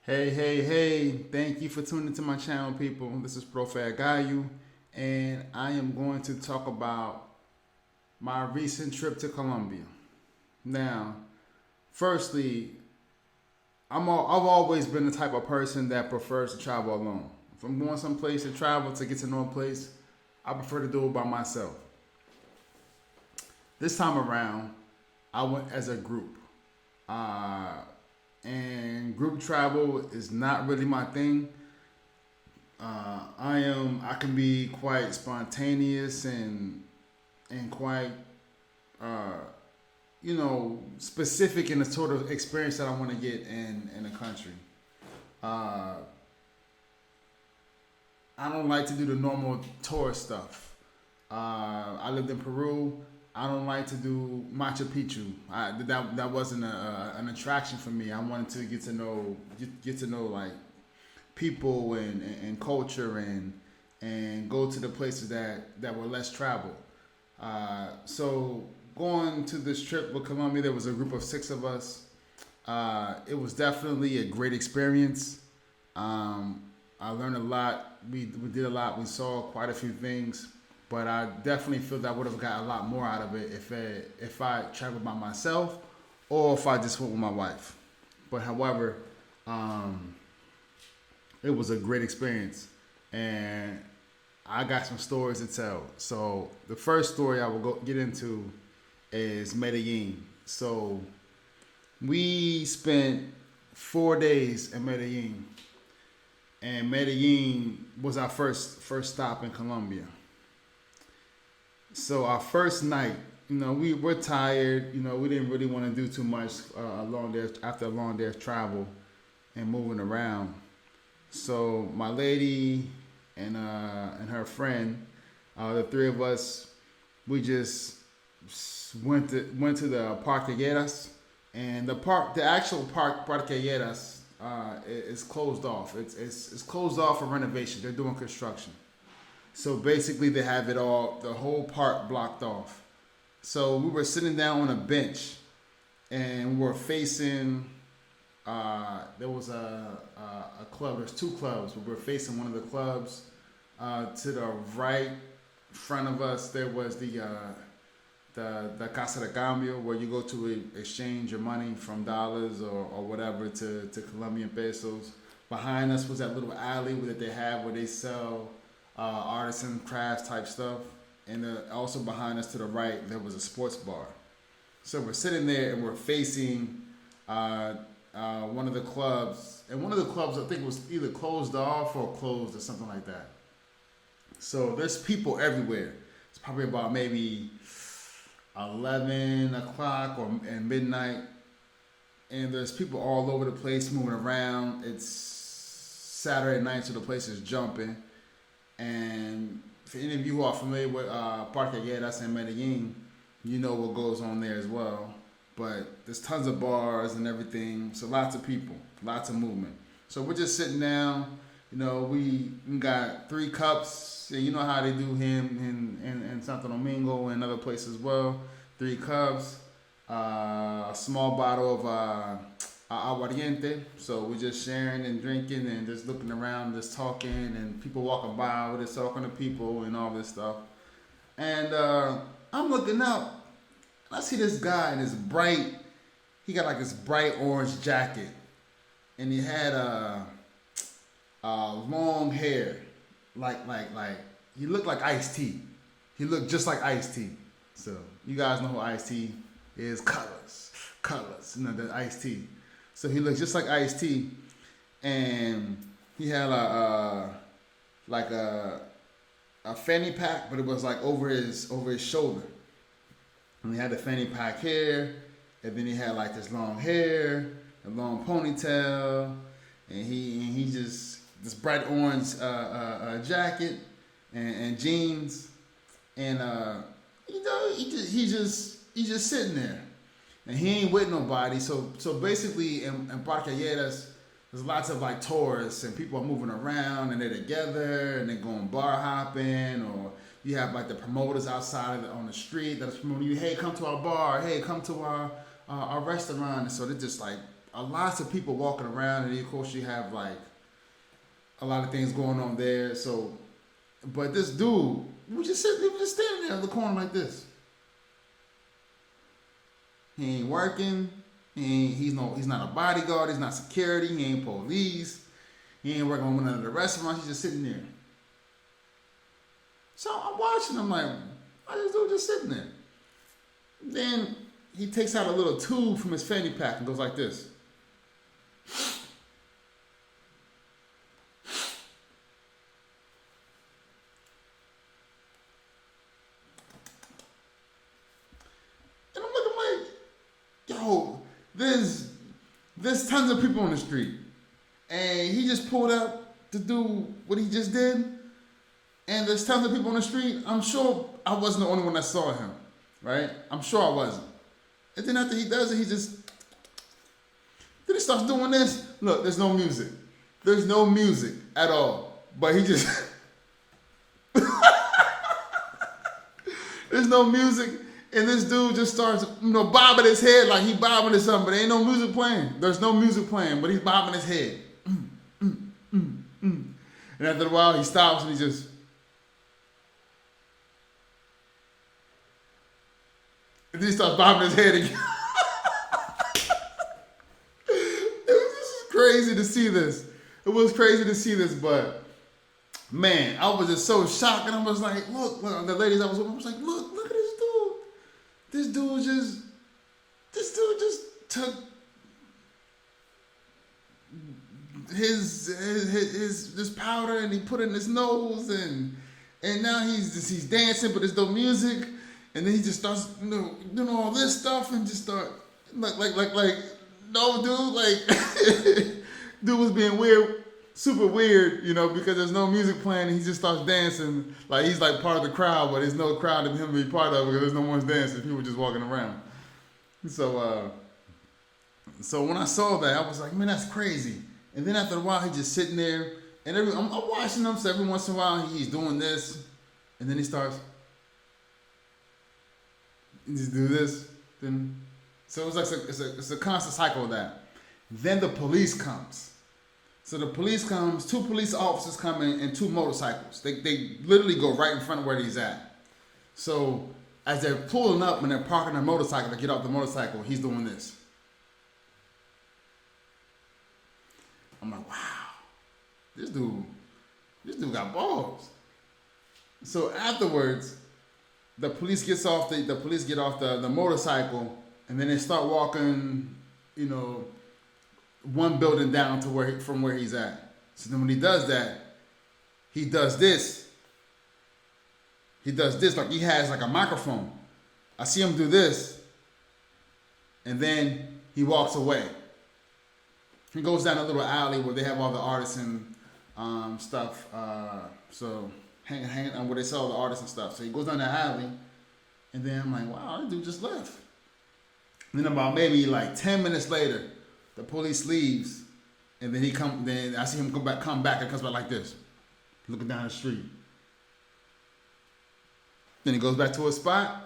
Hey, thank you for tuning to my channel, people. This is Profe Gayu, and I am going to talk about my recent trip to Colombia. Now, firstly, I've always been the type of person that prefers to travel alone. If I'm going someplace to travel to get to know a place, I prefer to do it by myself. This time around, I went as a group. Uh, and group travel is not really my thing. I can be quite spontaneous and quite uh, specific in the sort of experience that I want to get in a country. Uh, I don't like to do the normal tourist stuff. I lived in Peru. I don't like to do Machu Picchu. That wasn't an attraction for me. I wanted to get to know like people and culture and go to the places that were less traveled. So going to this trip with Colombia, there was a group of six of us. It was definitely a great experience. I learned a lot. We did a lot. We saw quite a few things, but I definitely feel that I would have got a lot more out of it if I traveled by myself or if I just went with my wife. But however, um, it was a great experience, and I got some stories to tell. So the first story I will get into is Medellin. So we spent 4 days in Medellin, and Medellin was our first stop in Colombia. So our first night, we were tired. We didn't really want to do too much a long day after a long day of travel and moving around. So my lady and her friend, the three of us, we just went to the Parque Lleras, and the actual Parque Lleras, is closed off. It's closed off for renovation. They're doing construction. So basically, they have the whole park blocked off. So we were sitting down on a bench, and we were facing. There was a club. There's two clubs. We were facing one of the clubs. To the right front of us, there was the Casa de Cambio, where you go to exchange your money from dollars or whatever to Colombian pesos. Behind us was that little alley that they have where they sell artisan crafts type stuff. And also behind us to the right, there was a sports bar. So we're sitting there and we're facing one of the clubs. And one of the clubs, I think, was either closed off or closed or something like that. So there's people everywhere. It's probably about maybe 11 o'clock and midnight. And there's people all over the place moving around. It's Saturday night, so the place is jumping. And for any of you who are familiar with Parque Lleras in Medellin, you know what goes on there as well. But there's tons of bars and everything. So lots of people, lots of movement. So we're just sitting down. We got 3 cups. And you know how they do him in Santo Domingo and other places as well. 3 cups, a small bottle of aguardiente. So we're just sharing and drinking and just looking around, just talking, and people walking by, we're just talking to people and all this stuff. And I'm looking out, and I see this guy in he got like this bright orange jacket, and he had long hair, like he looked like Ice-T. He looked just like Ice-T. So you guys know who Ice-T is. Colors, the Ice-T. So he looked just like Ice-T, and he had like a fanny pack, but it was like over his shoulder. And he had the fanny pack here, and then he had like this long hair, a long ponytail, and he just this bright orange jacket and jeans, and he's just sitting there, and he ain't with nobody. So basically, in Parque Lleras, there's lots of like tourists and people are moving around and they're together and they're going bar hopping, or you have like the promoters outside on the street that's promoting you. Hey, come to our bar. Hey, come to our restaurant. And so they're just like a lots of people walking around, and of course you have like a lot of things going on there. So, but this dude, he was just standing there in the corner like this. He ain't working. He's not a bodyguard. He's not security. He ain't police. He ain't working on one of the restaurants. He's just sitting there. So I'm watching him like, why this dude just sitting there? Then he takes out a little tube from his fanny pack and goes like this. And I'm looking like, yo, there's tons of people on the street. And he just pulled up to do what he just did. And there's tons of people on the street. I'm sure I wasn't the only one that saw him, right? I'm sure I wasn't. And then after he does it, then he starts doing this. Look, there's no music. There's no music at all. But he just, there's no music. And this dude just starts, bobbing his head like he bobbing to something. But there ain't no music playing. There's no music playing, but he's bobbing his head. And after a while, he stops and he just, and then he starts bobbing his head again. It was just crazy to see this. It was crazy to see this, but man, I was just so shocked. And I was like, look, the ladies I was with, I was like, look at this dude. This dude just took his powder and he put it in his nose and now he's dancing, but there's no music. And then he just starts doing all this stuff and just start like no dude, like dude was being weird, super weird, because there's no music playing and he just starts dancing like he's like part of the crowd, but there's no crowd to him to be part of because there's no one's dancing. People just walking around. So when I saw that, I was like, man, that's crazy. And then after a while, he's just sitting there, and I'm watching him. So every once in a while, he's doing this, and then he starts. He just do this, then. So it's like it's a constant cycle of that. Then the police comes. So the police comes. 2 police officers come in and 2 motorcycles. They literally go right in front of where he's at. So as they're pulling up and they're parking their motorcycle to get off the motorcycle, he's doing this. I'm like, wow, this dude got balls. So afterwards, the police get off the motorcycle, and then they start walking, one building down to from where he's at. So then when he does that, he does this. He does this like he has like a microphone. I see him do this, and then he walks away. He goes down a little alley where they have all the artisan stuff. So hanging on where they sell the artisan stuff. So he goes down the alley, and then I'm like, wow, that dude just left. And then about maybe like 10 minutes later, the police leaves, and then Then I see him come back and comes back like this, looking down the street. Then he goes back to his spot.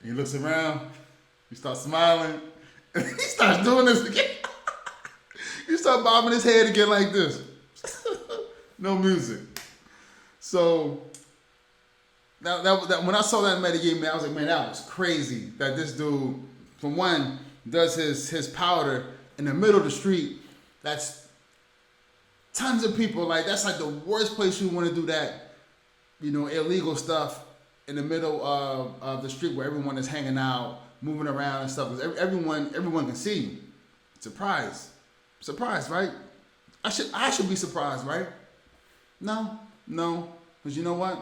And he looks around. He starts smiling, and he starts doing this again. He starts bobbing his head again like this. No music. So that when I saw that in Medellin, man, I was like, man, that was crazy. That this dude, for one, does his powder in the middle of the street. That's tons of people. Like that's like the worst place you want to do that. Illegal stuff in the middle of the street where everyone is hanging out, moving around and stuff. Because everyone can see you. Surprised, right? I should be surprised, right? No. Because you know what?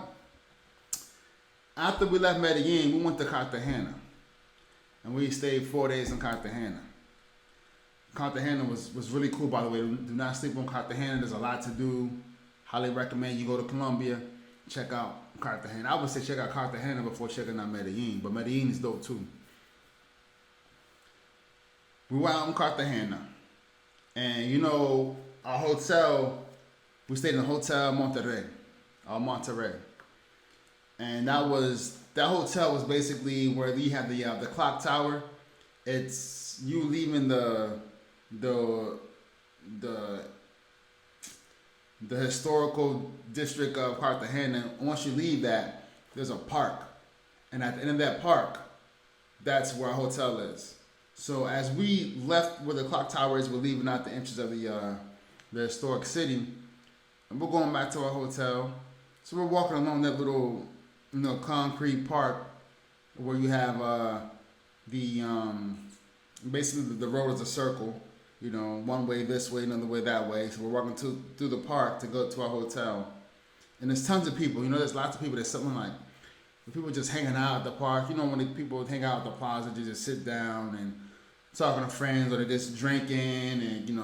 After we left Medellin, we went to Cartagena. And we stayed 4 days in Cartagena. Cartagena was really cool, by the way. Do not sleep on Cartagena. There's a lot to do. Highly recommend you go to Colombia. Check out Cartagena. I would say check out Cartagena before checking out Medellin. But Medellin is dope too. We were out in Cartagena. And our hotel, we stayed in the Hotel Monterrey. And that hotel was basically where you have the clock tower. It's you leaving the the the the historical district of Cartagena. Once you leave that, there's a park, and at the end of that park, that's where our hotel is. So as we left where the clock tower is, we're leaving out the entrance of the historic city, and we're going back to our hotel. So we're walking along that little, concrete park where you have the basically the road is a circle, one way this way, another way that way. So we're walking through the park to go to our hotel, and there's tons of people. There's lots of people. There's something like people just hanging out at the park. When the people hang out at the plaza, they just sit down and talking to friends, or they're just drinking and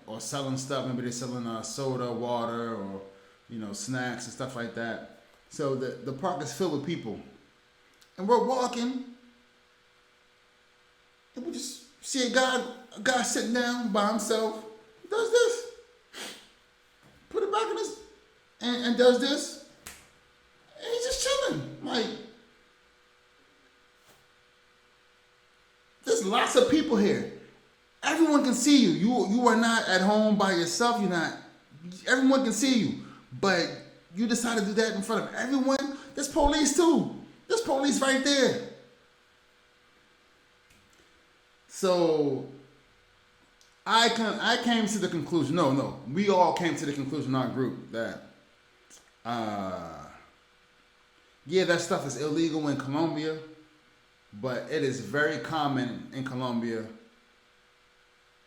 or selling stuff. Maybe they're selling soda, water, or snacks and stuff like that. So the park is filled with people, and we're walking, and we just see a guy sitting down by himself. Does this, put it back in his, and does this, and he's just chilling. Like, there's lots of people here. Everyone can see you. You are not at home by yourself. You're not. Everyone can see you, but you decide to do that in front of everyone. There's police too. There's police right there. So I came to the conclusion. No, we all came to the conclusion in our group that that stuff is illegal in Colombia, but it is very common in Colombia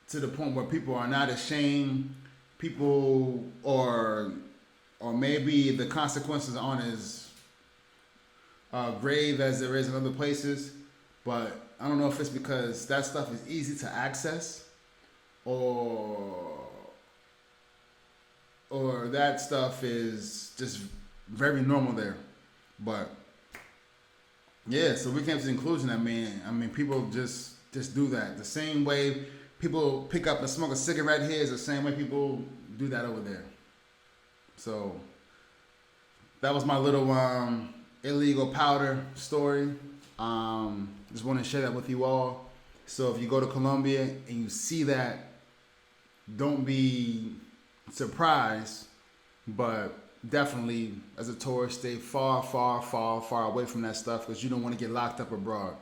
to the point where people are not ashamed. People or maybe the consequences aren't as grave as there is in other places, but I don't know if it's because that stuff is easy to access, or that stuff is just very normal there. But yeah, so we came to the conclusion that I mean people just do that. The same way people pick up and smoke a cigarette here is the same way people do that over there. So that was my little illegal powder story. Just want to share that with you all. So if you go to Colombia and you see that, don't be surprised, but definitely as a tourist, stay far, far, far, far away from that stuff, because you don't want to get locked up abroad.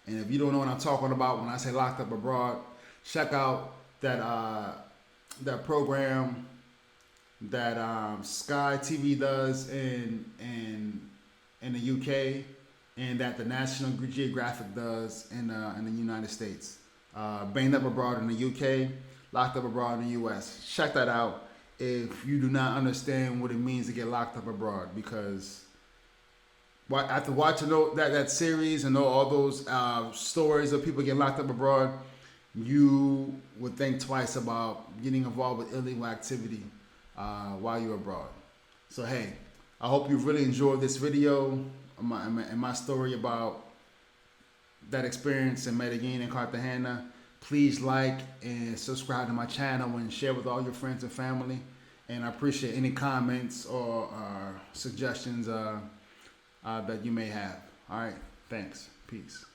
And if you don't know what I'm talking about when I say locked up abroad, check out that program that Sky TV does in the UK, and that the National Geographic does in the United States. Banged Up Abroad in the UK, Locked Up Abroad in the US. Check that out if you do not understand what it means to get locked up abroad, because after watching that series and know all those stories of people getting locked up abroad, you would think twice about getting involved with illegal activity while you're abroad. So hey, I hope you've really enjoyed this video and my story about that experience in Medellin and Cartagena. Please like and subscribe to my channel and share with all your friends and family. And I appreciate any comments or suggestions that you may have. All right, thanks. Peace.